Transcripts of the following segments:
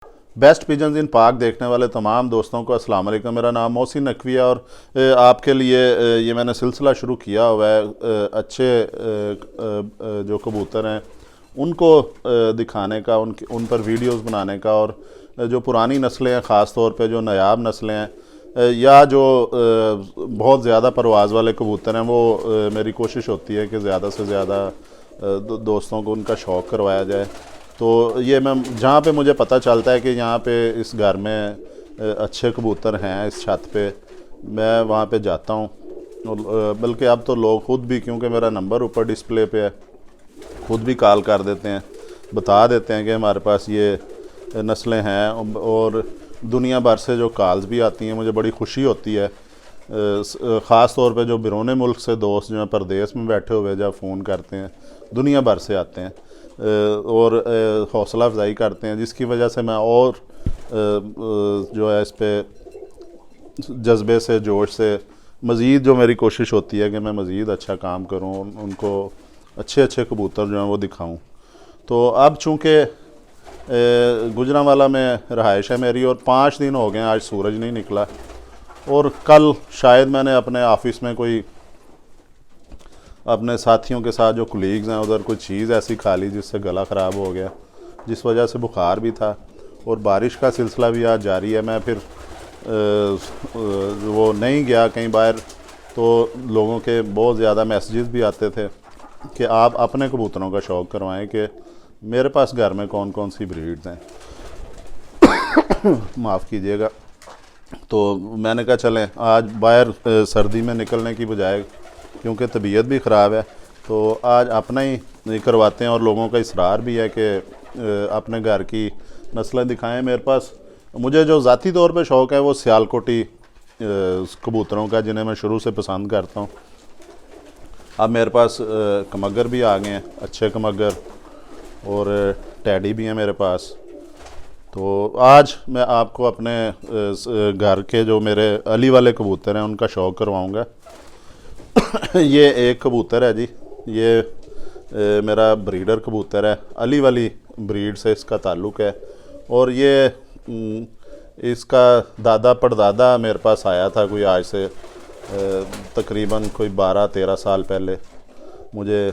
Best pigeons इन पाक देखने वाले तमाम दोस्तों को अस्सलाम वालेकुम। मेरा नाम मोहसिन नकवी है और आपके लिए ये मैंने सिलसिला शुरू किया हुआ है। अच्छे जो कबूतर हैं उनको दिखाने का, उन पर वीडियोस बनाने का, और जो पुरानी नस्लें हैं, ख़ास तौर पे जो नायाब नस्लें हैं या जो बहुत ज़्यादा परवाज़ वाले कबूतर हैं, वो मेरी कोशिश होती है कि ज़्यादा से ज़्यादा दोस्तों को उनका शौक़ करवाया जाए। तो ये मैं जहाँ पे मुझे पता चलता है कि यहाँ पे इस घर में अच्छे कबूतर हैं, इस छत पे मैं वहाँ पे जाता हूँ। बल्कि अब तो लोग ख़ुद भी, क्योंकि मेरा नंबर ऊपर डिस्प्ले पे है, ख़ुद भी कॉल कर देते हैं, बता देते हैं कि हमारे पास ये नस्लें हैं। और दुनिया भर से जो कॉल्स भी आती हैं, मुझे बड़ी खुशी होती है। ख़ास तौर पे जो बैरून मुल्क से दोस्त जो हैं परदेश में बैठे हुए जब फ़ोन करते हैं, दुनिया भर से आते हैं और हौसला अफजाई करते हैं, जिसकी वजह से मैं और जो है इस पे जज्बे से, जोश से मज़ीद जो मेरी कोशिश होती है कि मैं मज़ीद अच्छा काम करूं, उनको अच्छे अच्छे कबूतर जो हैं वो दिखाऊं। तो अब चूँकि गुजरांवाला में रहाइश है मेरी और 5 दिन हो गए आज सूरज नहीं निकला, और कल शायद मैंने अपने ऑफिस में कोई अपने साथियों के साथ जो कुलीग्स हैं उधर कोई चीज़ ऐसी खा ली जिससे गला ख़राब हो गया, जिस वजह से बुखार भी था और बारिश का सिलसिला भी आज जारी है। मैं फिर वो नहीं गया कहीं बाहर, तो लोगों के बहुत ज़्यादा मैसेजेस भी आते थे कि आप अपने कबूतरों का शौक़ करवाएं कि मेरे पास घर में कौन कौन सी ब्रीड्स हैं। माफ़ कीजिएगा। तो मैंने कहा चलें आज बाहर सर्दी में निकलने की बजाय, क्योंकि तबीयत भी ख़राब है, तो आज अपना ही करवाते हैं। और लोगों का इसरार भी है कि अपने घर की नस्लें दिखाएं। मेरे पास, मुझे जो ज़ाती तौर पे शौक़ है वो सियालकोटी कबूतरों का, जिन्हें मैं शुरू से पसंद करता हूँ। अब मेरे पास कमगर भी आ गए हैं, अच्छे कमगर, और टैडी भी हैं मेरे पास। तो आज मैं आपको अपने घर के जो मेरे अली वाले कबूतर हैं उनका शौक़ करवाऊँगा। ये एक कबूतर है जी, ये मेरा ब्रीडर कबूतर है, अली वाली ब्रीड से इसका ताल्लुक़ है। और ये इसका दादा परदादा मेरे पास आया था कोई आज से तकरीबन कोई 12-13 साल पहले। मुझे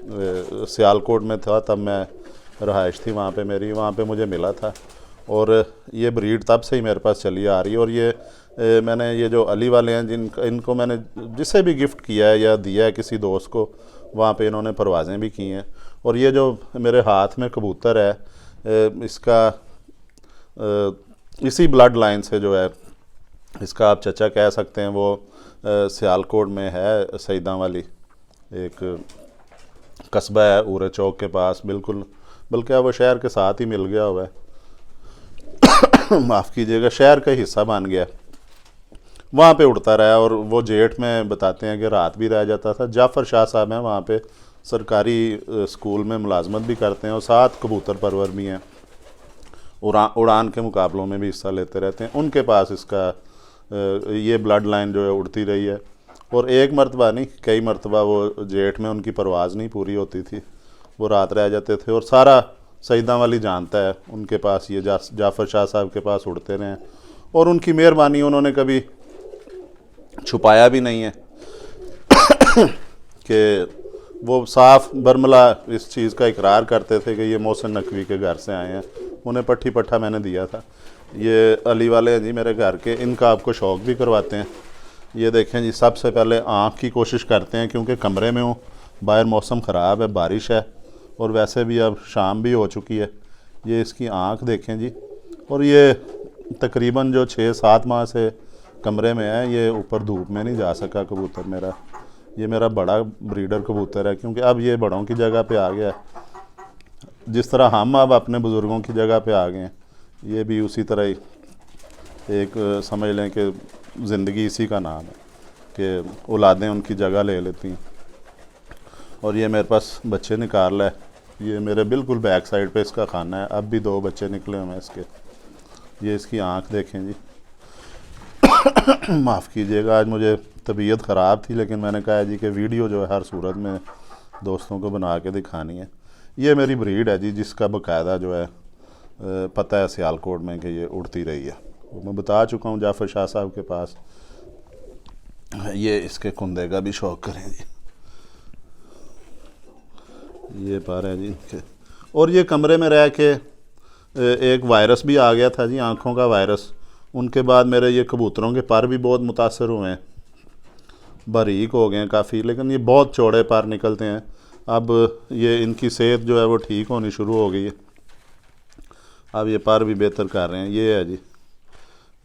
सियालकोट में था तब, मैं रहाइश थी वहाँ पे मेरी, वहाँ पे मुझे मिला था। और ये ब्रीड तब से ही मेरे पास चली आ रही है। और ये मैंने ये जो अली वाले हैं, इनको मैंने जिसे भी गिफ्ट किया है या दिया है किसी दोस्त को, वहाँ पे इन्होंने परवाज़ें भी की हैं। और ये जो मेरे हाथ में कबूतर है, इसका इसी ब्लड लाइन से जो है, इसका आप चचा कह सकते हैं, वो सियालकोट में है, सईदा वाली एक कस्बा है उरे चौक के पास बिल्कुल, बल्कि अब वो शहर के साथ ही मिल गया हुआ है। माफ़ कीजिएगा, शहर का हिस्सा बन गया। वहाँ पे उड़ता रहा, और वो जेठ में बताते हैं कि रात भी रह जाता था। जाफ़र शाह साहब हैं वहाँ पे, सरकारी स्कूल में मुलाजमत भी करते हैं और साथ कबूतर परवर भी हैं, उड़ान के मुकाबलों में भी हिस्सा लेते रहते हैं। उनके पास इसका ये ब्लड लाइन जो है उड़ती रही है। और एक मरतबा नहीं, कई मरतबा वो जेठ में उनकी परवाज़ नहीं पूरी होती थी, वो रात रह जाते थे। और सारा सईदा वाली जानता है उनके पास, ये जाफ़र शाह साहब के पास उड़ते रहे, और उनकी मेहरबानी उन्होंने कभी छुपाया भी नहीं है कि वो साफ बरमला इस चीज़ का इकरार करते थे कि ये मोहसिन नकवी के घर से आए हैं। उन्हें पट्टी पट्टा मैंने दिया था। ये अली वाले हैं जी मेरे घर के, इनका आपको शौक़ भी करवाते हैं। ये देखें जी, सबसे पहले आँख की कोशिश करते हैं, क्योंकि कमरे में हूँ, बाहर मौसम ख़राब है, बारिश है, और वैसे भी अब शाम भी हो चुकी है। ये इसकी आँख देखें जी। और ये तकरीबन जो 6-7 माह से कमरे में है, ये ऊपर धूप में नहीं जा सका कबूतर मेरा। ये मेरा बड़ा ब्रीडर कबूतर है, क्योंकि अब ये बड़ों की जगह पे आ गया है। जिस तरह हम अब अपने बुज़ुर्गों की जगह पे आ गए हैं, ये भी उसी तरह ही एक समझ लें कि ज़िंदगी इसी का नाम है कि औलादें उनकी जगह ले लेती हैं। और ये मेरे पास बच्चे निकाल है, ये मेरे बिल्कुल बैक साइड पे इसका खाना है। अब भी 2 बच्चे निकले हुए हैं इसके। ये इसकी आँख देखें जी। माफ़ कीजिएगा, आज मुझे तबीयत ख़राब थी, लेकिन मैंने कहा जी कि वीडियो जो है हर सूरत में दोस्तों को बना के दिखानी है। ये मेरी ब्रीड है जी, जिसका बाकायदा जो है पता है सियालकोट में कि ये उड़ती रही है। वो मैं बता चुका हूँ जाफ़र शाह साहब के पास। ये इसके कुंदे का भी शौक़ करें जी, ये पर है जी इनके। और ये कमरे में रह के एक वायरस भी आ गया था जी, आँखों का वायरस। उनके बाद मेरे ये कबूतरों के पर भी बहुत मुतासर हुए हैं, बारीक हो गए हैं काफ़ी, लेकिन ये बहुत चौड़े पर निकलते हैं। अब ये इनकी सेहत जो है वो ठीक होनी शुरू हो गई है, अब ये पर भी बेहतर कर रहे हैं। ये है जी,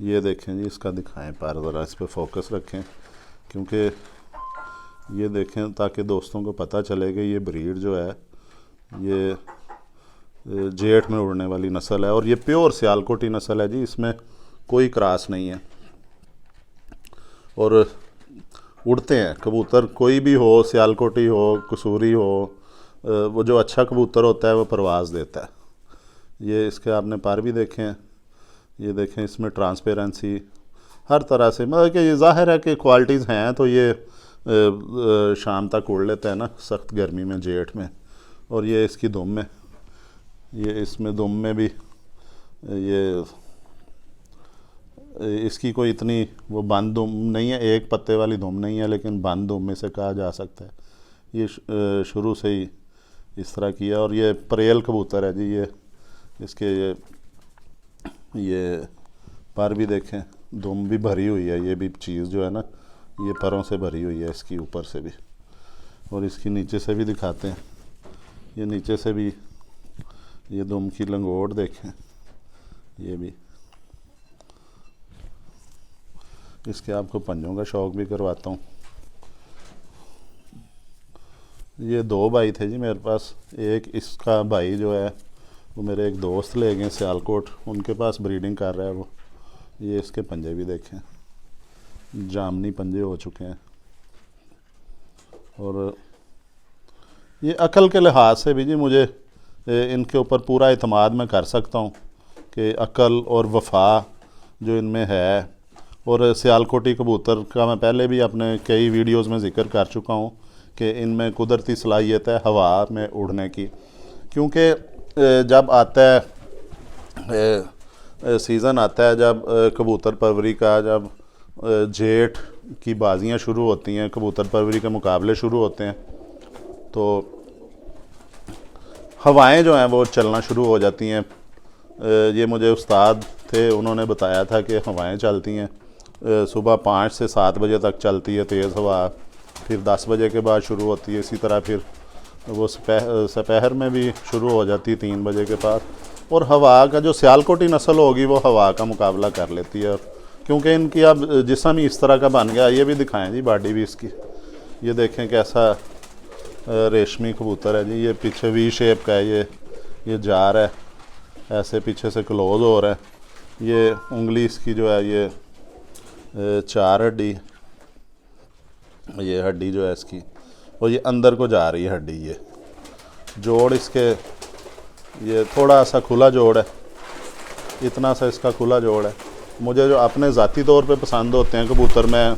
ये देखें जी, इसका दिखाएं पर, ज़रा इस पर फोकस रखें क्योंकि ये देखें ताकि दोस्तों को पता चले कि ये ब्रीड जो है ये जेठ में उड़ने वाली नस्ल है और ये प्योर सियालकोटी नस्ल है जी, इसमें कोई क्रॉस नहीं है। और उड़ते हैं कबूतर, कोई भी हो, सियालकोटी हो, कसूरी हो, वो जो अच्छा कबूतर होता है वो परवाज़ देता है। ये इसके आपने पर भी देखे हैं, ये देखें, इसमें ट्रांसपेरेंसी हर तरह से, मतलब कि ये ज़ाहिर है कि क्वालिटीज़ हैं तो ये शाम तक उड़ लेते हैं ना, सख्त गर्मी में, जेठ में। और ये इसकी दुम में, ये इसमें दुम में भी ये इसकी कोई इतनी वो बंद दुम नहीं है, एक पत्ते वाली दुम नहीं है, लेकिन बंद दुम में से कहा जा सकता है। ये शुरू से ही इस तरह किया। और ये परेल कबूतर है जी, ये इसके ये पर भी देखें, दुम भी भरी हुई है, ये भी चीज़ जो है ना ये परों से भरी हुई है, इसकी ऊपर से भी। और इसकी नीचे से भी दिखाते हैं, ये नीचे से भी ये दुम की लंगोट देखें, ये भी। इसके आपको पंजों का शौक़ भी करवाता हूँ। ये दो भाई थे जी मेरे पास, एक इसका भाई जो है वो मेरे एक दोस्त ले गए सियालकोट, उनके पास ब्रीडिंग कर रहा है वो। ये इसके पंजे भी देखें, जामनी पंजे हो चुके हैं। और ये अकल के लिहाज से भी जी मुझे इनके ऊपर पूरा इत्मीनान मैं कर सकता हूँ कि अकल और वफा जो इनमें है। और सियालकोटी कबूतर का मैं पहले भी अपने कई वीडियोस में ज़िक्र कर चुका हूँ कि इनमें कुदरती सलाहियत है हवा में उड़ने की, क्योंकि जब आता है सीज़न आता है, जब कबूतर परवरी का, जब जेठ की बाजियाँ शुरू होती हैं, कबूतर परवरी के मुकाबले शुरू होते हैं, तो हवाएं जो हैं वो चलना शुरू हो जाती हैं। ये मुझे उस्ताद थे, उन्होंने बताया था कि हवाएं चलती हैं सुबह 5 से 7 बजे तक चलती है तेज़ हवा, फिर 10 बजे के बाद शुरू होती है, इसी तरह फिर वो सपहर में भी शुरू हो जाती है 3 बजे के पास। और हवा का जो सियालकोटी नस्ल होगी वो हवा का मुकाबला कर लेती है। और क्योंकि इनकी अब जिस्म ही इस तरह का बन गया, ये भी दिखाएं जी बॉडी भी इसकी, ये देखें कैसा रेशमी कबूतर है जी। ये पीछे वी शेप का है, ये जा रहा है ऐसे, पीछे से क्लोज हो रहा है। ये उंगली इसकी जो है ये 4 हड्डी, ये हड्डी जो है इसकी, और ये अंदर को जा रही है हड्डी। ये जोड़ इसके ये थोड़ा सा खुला जोड़ है, इतना सा इसका खुला जोड़ है। मुझे जो अपने ज़ाती तौर पे पसंद होते हैं कबूतर, मैं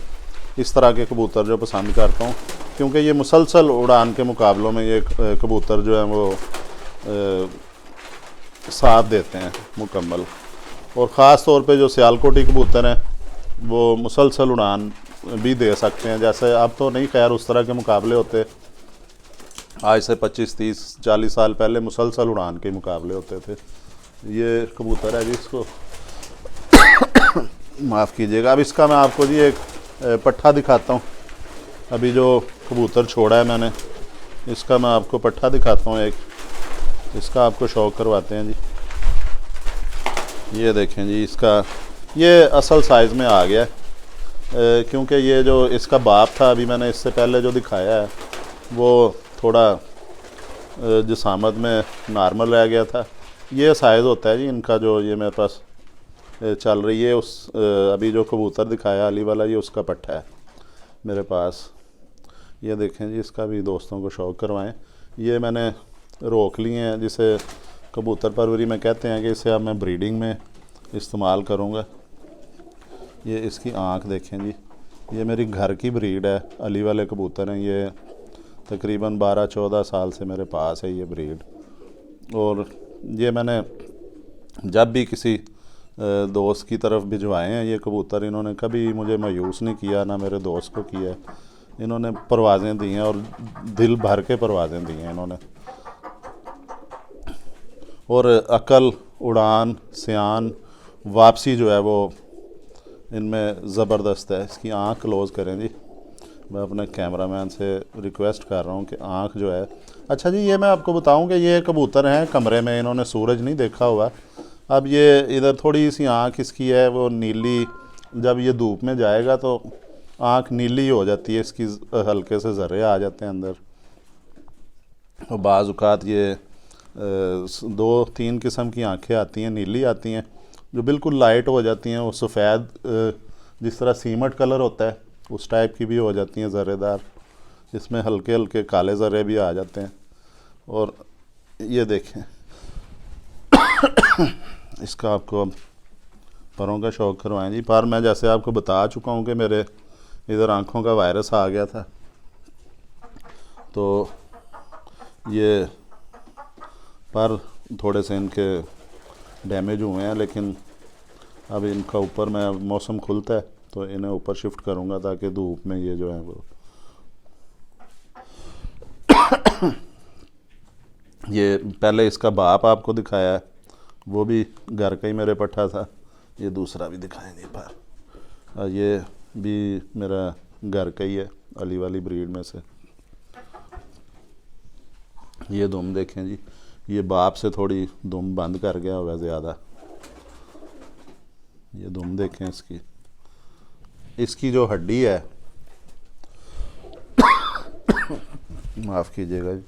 इस तरह के कबूतर जो पसंद करता हूँ, क्योंकि ये मुसलसल उड़ान के मुकाबलों में ये कबूतर जो है वो साथ देते हैं मुकम्मल। और ख़ास तौर पे जो सियालकोटी कबूतर हैं वो मुसलसल उड़ान भी दे सकते हैं। जैसे अब तो नहीं, खैर उस तरह के मुकाबले होते, आज से 25, 30, 40 साल पहले मुसलसल उड़ान के मुकाबले होते थे। ये कबूतर है जी, इसको माफ़ कीजिएगा। अब इसका मैं आपको जी एक पट्ठा दिखाता हूँ। अभी जो कबूतर छोड़ा है मैंने, इसका मैं आपको पट्ठा दिखाता हूँ एक, इसका आपको शौक़ करवाते हैं जी। ये देखें जी, इसका ये असल साइज़ में आ गया है, क्योंकि ये जो इसका बाप था, अभी मैंने इससे पहले जो दिखाया है वो थोड़ा जिसामत में नॉर्मल रह गया था। ये साइज़ होता है जी इनका, जो ये मेरे पास चल रही है। उस अभी जो कबूतर दिखाया अली वाला, ये उसका पट्ठा है मेरे पास। ये देखें जी, इसका भी दोस्तों को शौक़ करवाएं। ये मैंने रोक लिए हैं, जिसे कबूतर परवरी में कहते हैं, कि इसे अब मैं ब्रीडिंग में इस्तेमाल करूँगा। ये इसकी आँख देखें जी, ये मेरी घर की ब्रीड है, अली वाले कबूतर हैं। ये तकरीबन 12-14 साल से मेरे पास है ये ब्रीड। और ये मैंने जब भी किसी दोस्त की तरफ भिजवाए हैं ये कबूतर, इन्होंने कभी मुझे मायूस नहीं किया, ना मेरे दोस्त को किया है। इन्होंने परवाज़ें दी हैं और दिल भर के परवाज़ें दी हैं इन्होंने। और अकल, उड़ान, सियान, वापसी जो है वो इनमें ज़बरदस्त है। इसकी आँख क्लोज़ करें जी, मैं अपने कैमरामैन से रिक्वेस्ट कर रहा हूँ कि आँख जो है। अच्छा जी, ये मैं आपको बताऊँ कि ये कबूतर हैं कमरे में, इन्होंने सूरज नहीं देखा हुआ। अब ये इधर थोड़ी सी आँख इसकी है वो नीली, जब ये धूप में जाएगा तो आँख नीली हो जाती है इसकी, हल्के से ज़र्रे आ जाते हैं अंदर। और बाज़ औक़ात ये 2-3 किस्म की आँखें आती हैं, नीली आती हैं जो बिल्कुल लाइट हो जाती हैं, वो सफ़ेद जिस तरह सीमट कलर होता है उस टाइप की भी हो जाती हैं, ज़र्रेदार। इसमें हल्के हल्के काले ज़र्रे भी आ जाते हैं। और ये देखें इसका आपको अब परों का शौक़ करवाएं जी। पर मैं जैसे आपको बता चुका हूँ कि मेरे इधर आँखों का वायरस आ गया था, तो ये पर थोड़े से इनके डैमेज हुए हैं, लेकिन अब इनका ऊपर मैं मौसम खुलता है तो इन्हें ऊपर शिफ्ट करूँगा ताकि धूप में ये जो है वो ये पहले इसका बाप आपको दिखाया है, वो भी घर का ही मेरे पट्ठा था। ये दूसरा भी दिखाएंगे पर ये भी मेरा घर का ही है, अली वाली ब्रीड में से। ये दुम देखें जी, ये बाप से थोड़ी दुम बंद कर गया हुआ ज़्यादा। ये दुम देखें इसकी, इसकी जो हड्डी है माफ़ कीजिएगा जी,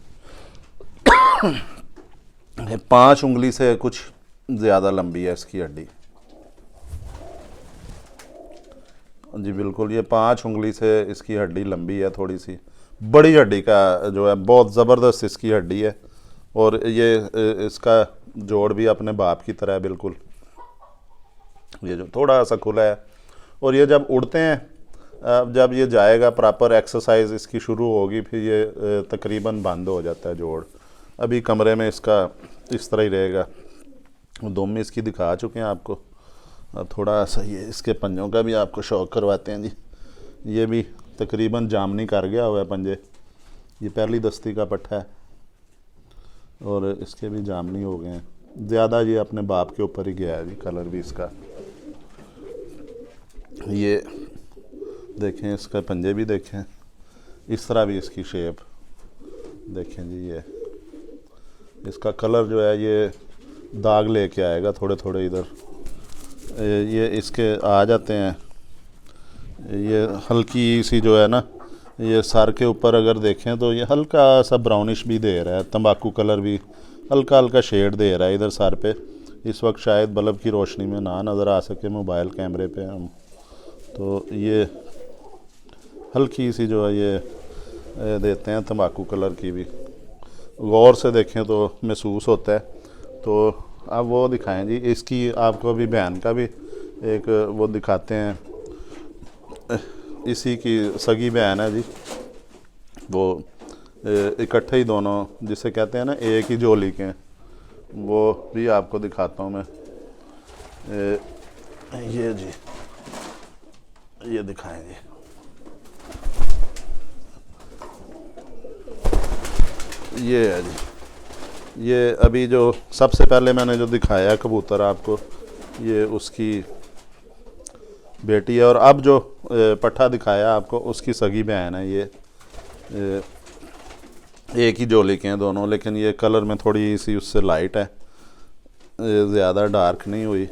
5 उंगली से कुछ ज़्यादा लंबी है इसकी हड्डी जी। बिल्कुल, ये 5 उंगली से इसकी हड्डी लंबी है, थोड़ी सी बड़ी हड्डी का जो है, बहुत ज़बरदस्त इसकी हड्डी है। और ये इसका जोड़ भी अपने बाप की तरह है बिल्कुल, ये जो थोड़ा सा खुला है। और ये जब उड़ते हैं, जब ये जाएगा प्रॉपर एक्सरसाइज इसकी शुरू होगी, फिर ये तकरीबन बंद हो जाता है जोड़। अभी कमरे में इसका इस तरह ही रहेगा। दुम इसकी दिखा चुके हैं आपको, अब थोड़ा सा ये इसके पंजों का भी आपको शौक़ करवाते हैं जी। ये भी तकरीबन जामनी कर गया हुआ है पंजे, ये पहली दस्ती का पट्ठा है और इसके भी जामनी हो गए हैं ज़्यादा। ये अपने बाप के ऊपर ही गया है जी, कलर भी इसका। ये देखें, इसका पंजे भी देखें, इस तरह भी इसकी शेप देखें जी। ये इसका कलर जो है ये दाग लेके आएगा थोड़े थोड़े इधर, ये इसके आ जाते हैं। ये हल्की सी जो है ना, ये सर के ऊपर अगर देखें तो ये हल्का सा ब्राउनिश भी दे रहा है, तंबाकू कलर भी हल्का हल्का शेड दे रहा है इधर सर पे। इस वक्त शायद बल्ब की रोशनी में ना नज़र आ सके मोबाइल कैमरे पे हम, तो ये हल्की सी जो है ये देते हैं तंबाकू कलर की भी, गौर से देखें तो महसूस होता है। तो अब वो दिखाएं जी, इसकी आपको अभी बहन का भी एक वो दिखाते हैं, इसी की सगी बहन है जी। वो इकट्ठे ही दोनों, जिसे कहते हैं ना एक ही जोली के, वो भी आपको दिखाता हूँ मैं। ये जी, ये दिखाएं जी, ये है जी। ये अभी जो सबसे पहले मैंने जो दिखाया है कबूतर आपको, ये उसकी बेटी है। और अब जो पट्ठा दिखाया आपको उसकी सगी बहन है। ये एक ही जोली के हैं दोनों, लेकिन ये कलर में थोड़ी सी उससे लाइट है, ज़्यादा डार्क नहीं हुई।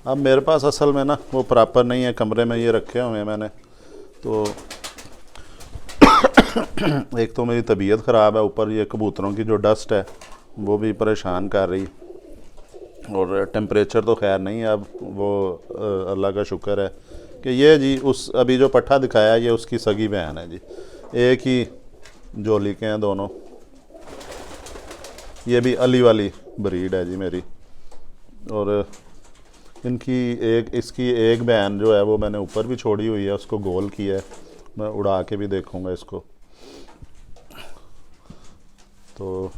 अब मेरे पास असल में ना वो प्रॉपर नहीं है, कमरे में ये रखे हुए हैं मैंने। तो एक तो मेरी तबीयत ख़राब है, ऊपर ये कबूतरों की जो डस्ट है वो भी परेशान कर रही, और टेम्परेचर तो खैर नहीं है अब, वो अल्लाह का शुक्र है कि ये जी उस अभी जो पट्ठा दिखाया ये उसकी सगी बहन है जी, एक ही जोली के हैं दोनों। ये भी अली वाली ब्रीड है जी मेरी। और इनकी इसकी एक बहन जो है वो मैंने ऊपर भी छोड़ी हुई है, उसको गोल किया है, मैं उड़ा के भी देखूँगा इसको। तो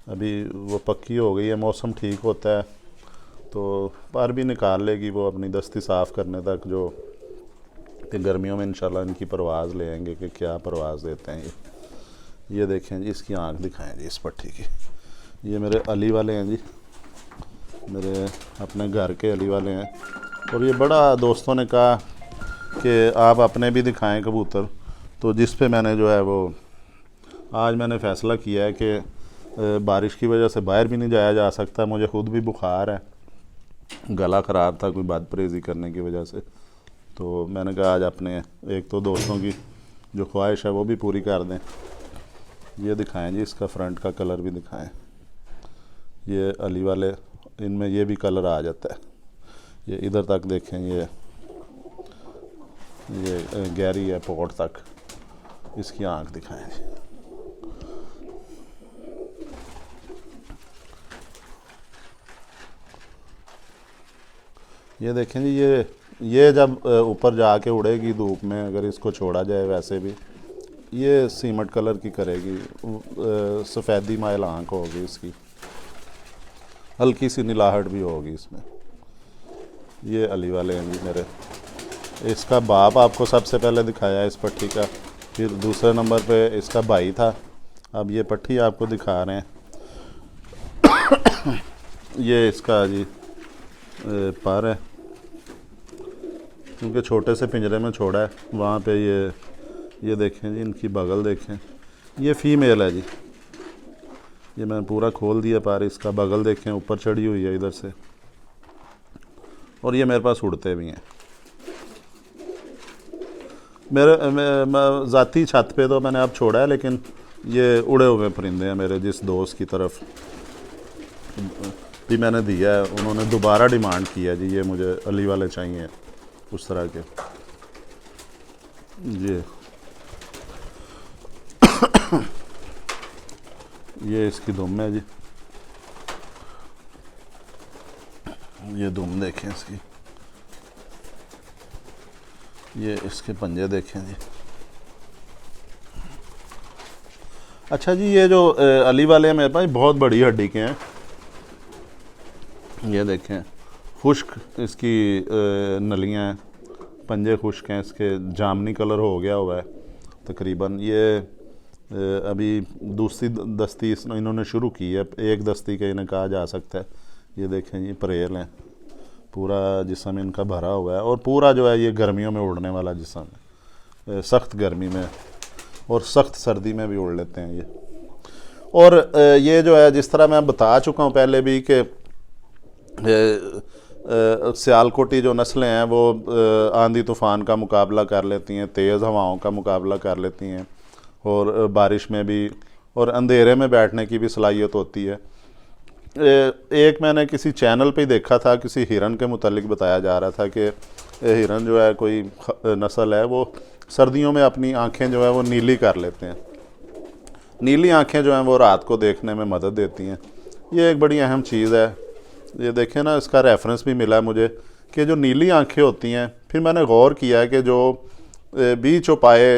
अभी वो पक्की हो गई है, मौसम ठीक होता है तो पर भी निकाल लेगी वो अपनी दस्ती साफ़ करने तक, जो कि गर्मियों में इंशाल्लाह इनकी परवाज़ ले आएंगे कि क्या परवाज़ देते हैं ये देखें जी, इसकी आँख दिखाएं जी इस पट्टी की। ये मेरे अली वाले हैं जी, मेरे अपने घर के अली वाले हैं। और ये बड़ा दोस्तों ने कहा कि आप अपने भी दिखाएं कबूतर, तो जिस पे मैंने जो है वो आज मैंने फ़ैसला किया है कि बारिश की वजह से बाहर भी नहीं जाया जा सकता, मुझे ख़ुद भी बुखार है, गला ख़राब था कोई बदपरहेज़ी करने की वजह से, तो मैंने कहा आज अपने एक तो दोस्तों की जो ख्वाहिश है वो भी पूरी कर दें। ये दिखाएं जी, इसका फ्रंट का कलर भी दिखाएं। ये अली वाले, इनमें ये भी कलर आ जाता है। ये इधर तक देखें, ये गहरी है पॉट तक। इसकी आँख दिखाएं जी। ये देखें जी, ये जब ऊपर जाके उड़ेगी धूप में, अगर इसको छोड़ा जाए वैसे भी ये सीमेंट कलर की करेगी, सफ़ेदी माइल आँख होगी इसकी, हल्की सी नीलाहट भी होगी इसमें। ये अली वाले हैं जी मेरे। इसका बाप आपको सबसे पहले दिखाया इस पट्टी का, फिर दूसरे नंबर पे इसका भाई था, अब ये पट्टी आपको दिखा रहे हैं। ये इसका जी पर है, क्योंकि छोटे से पिंजरे में छोड़ा है वहाँ पे। ये देखें जी, इनकी बगल देखें, ये फ़ीमेल है जी। ये मैंने पूरा खोल दिया पर, इसका बगल देखें ऊपर चढ़ी हुई है इधर से, और ये मेरे पास उड़ते भी हैं। मैं ज़ाती छत पे तो मैंने अब छोड़ा है, लेकिन ये उड़े हुए परिंदे हैं मेरे। जिस दोस्त की तरफ भी मैंने दिया है, उन्होंने दोबारा डिमांड किया जी ये मुझे अली वाले चाहिए उस तरह के। ये इसकी दुम है जी, ये दुम देखें इसकी, ये इसके पंजे देखें जी। अच्छा जी, ये जो अली वाले हैं मेरे पास बहुत बड़ी हड्डी के हैं। ये देखें, खुश्क इसकी नलियाँ हैं, पंजे खुश्क हैं इसके, जामनी कलर हो गया हुआ है तकरीबन। ये अभी दूसरी दस्ती इन्होंने शुरू की है, एक दस्ती का इन्हें कहा जा सकता है। ये देखें ये परेल हैं, पूरा जिस्म इनका भरा हुआ है, और पूरा जो है ये गर्मियों में उड़ने वाला जिस्म है। सख्त गर्मी में और सख्त सर्दी में भी उड़ लेते हैं ये। और ये जो है, जिस तरह मैं बता चुका हूँ पहले भी कि सियालकोटी जो नस्लें हैं वो आंधी तूफ़ान का मुकाबला कर लेती हैं, तेज़ हवाओं का मुकाबला कर लेती हैं, और बारिश में भी और अंधेरे में बैठने की भी सलाहियत होती है। एक मैंने किसी चैनल पे ही देखा था, किसी हिरन के मुतालिक बताया जा रहा था कि हिरन जो है कोई नस्ल है, वो सर्दियों में अपनी आँखें जो है वो नीली कर लेते हैं। नीली आँखें जो हैं वो रात को देखने में मदद देती हैं। ये एक बड़ी अहम चीज़ है। ये देखें ना, इसका रेफरेंस भी मिला मुझे कि जो नीली आँखें होती हैं, फिर मैंने गौर किया है कि जो बी चौपाए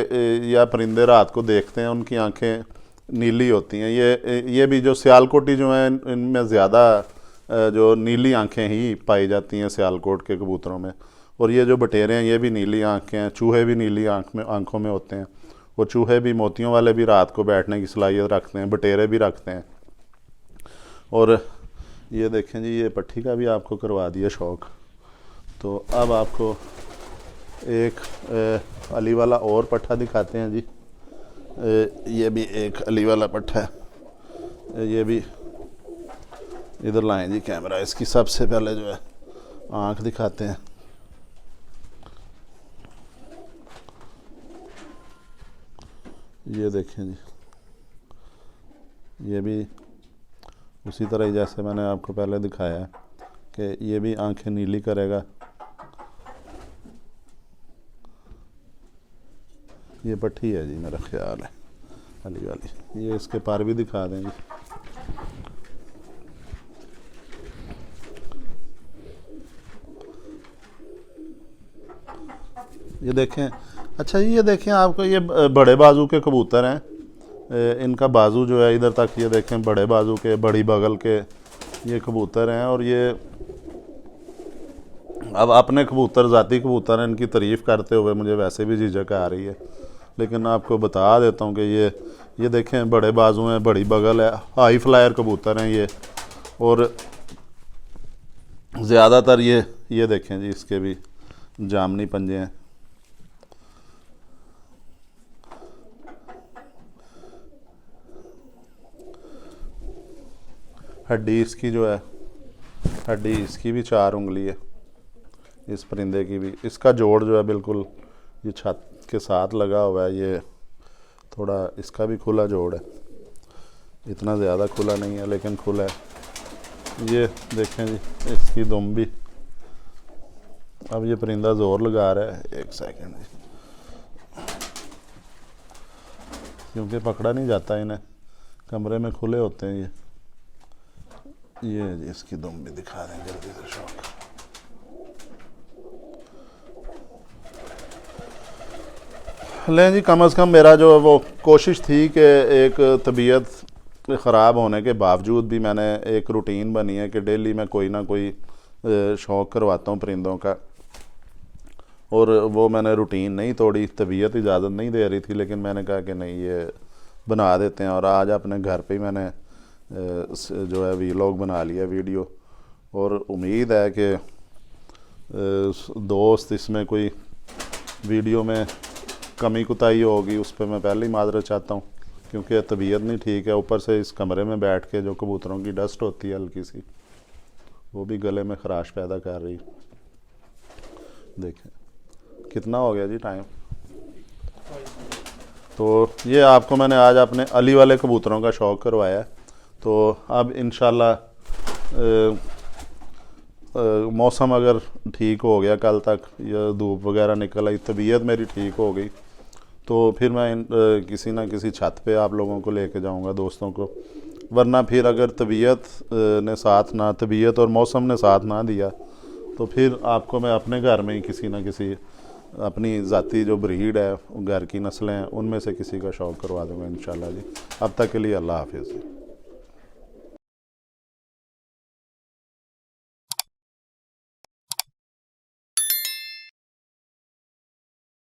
या परिंदे रात को देखते हैं उनकी आँखें नीली होती हैं। ये भी जो सियालकोटी जो हैं इनमें ज़्यादा जो नीली आँखें ही पाई जाती हैं सियालकोट के कबूतरों में। और ये जो बटेरे हैं ये भी नीली आँखें हैं, चूहे भी नीली आँखों में होते हैं, और चूहे भी मोतियों वाले भी रात को बैठने की सलाहियत रखते हैं, बटेरे भी रखते हैं। और ये देखें जी, ये पट्टी का भी आपको करवा दिया शौक़। तो अब आपको एक अली वाला और पट्ठा दिखाते हैं जी। ये भी एक अली वाला पट्ठा है। ये भी इधर लाएं जी कैमरा, इसकी सबसे पहले जो है आँख दिखाते हैं। ये देखें जी, ये भी उसी तरह ही जैसे मैंने आपको पहले दिखाया है कि ये भी आंखें नीली करेगा। ये पट्टी है जी, मेरा ख्याल है अली वाली। ये इसके पार भी दिखा दें जी। ये देखें। अच्छा जी, ये देखें, आपको ये बड़े बाजू के कबूतर हैं, इनका बाजू जो है इधर तक ये देखें, बड़े बाजू के, बड़ी बगल के ये कबूतर हैं। और ये अब अपने कबूतर, ज़ाती कबूतर हैं, इनकी तारीफ़ करते हुए मुझे वैसे भी झिझक आ रही है, लेकिन आपको बता देता हूँ कि ये देखें, बड़े बाजू हैं, बड़ी बगल है, हाई फ्लायर कबूतर हैं ये। और ज़्यादातर ये देखें जी, इसके भी जामनी पंजे हैं। हड्डी इसकी जो है, हड्डी इसकी भी 4 उंगली है, इस परिंदे की भी। इसका जोड़ जो है बिल्कुल ये छत के साथ लगा हुआ है। ये थोड़ा इसका भी खुला जोड़ है, इतना ज़्यादा खुला नहीं है लेकिन खुला है। ये देखें जी, इसकी दुम भी। अब ये परिंदा ज़ोर लगा रहा है, 1 सेकंड जी, क्योंकि पकड़ा नहीं जाता इन्हें, कमरे में खुले होते हैं ये जी, इसकी दुम भी दिखा दें जल्दी से शौक। लें जी, कम से कम मेरा जो वो कोशिश थी कि एक तबीयत ख़राब होने के बावजूद भी मैंने एक रूटीन बनी है कि डेली मैं कोई ना कोई शौक़ करवाता हूँ परिंदों का, और वो मैंने रूटीन नहीं तोड़ी। तबीयत इजाज़त नहीं दे रही थी, लेकिन मैंने कहा कि नहीं, ये बना देते हैं। और आज अपने घर पे ही मैंने जो है वीलॉग बना लिया, वीडियो। और उम्मीद है कि दोस्त इसमें कोई वीडियो में कमी कुताही होगी, उस पर मैं पहले ही माजरत चाहता हूँ, क्योंकि तबीयत नहीं ठीक है। ऊपर से इस कमरे में बैठ के जो कबूतरों की डस्ट होती है हल्की सी, वो भी गले में ख़राश पैदा कर रही। देखें कितना हो गया जी टाइम। तो ये आपको मैंने आज अपने अली वाले कबूतरों का शौक़ करवाया है। तो अब इंशाल्लाह मौसम अगर ठीक हो गया कल तक, या धूप वगैरह निकल आई, तबीयत मेरी ठीक हो गई, तो फिर मैं किसी ना किसी छत पे आप लोगों को लेके जाऊंगा, दोस्तों को। वरना फिर अगर तबीयत और मौसम ने साथ ना दिया, तो फिर आपको मैं अपने घर में ही किसी ना किसी अपनी ज़ाती जो ब्रीड है, घर की नस्लें हैं, उनमें से किसी का शौक़ करवा दूँगा इंशाल्लाह जी। अब तक के लिए अल्लाह हाफिज़।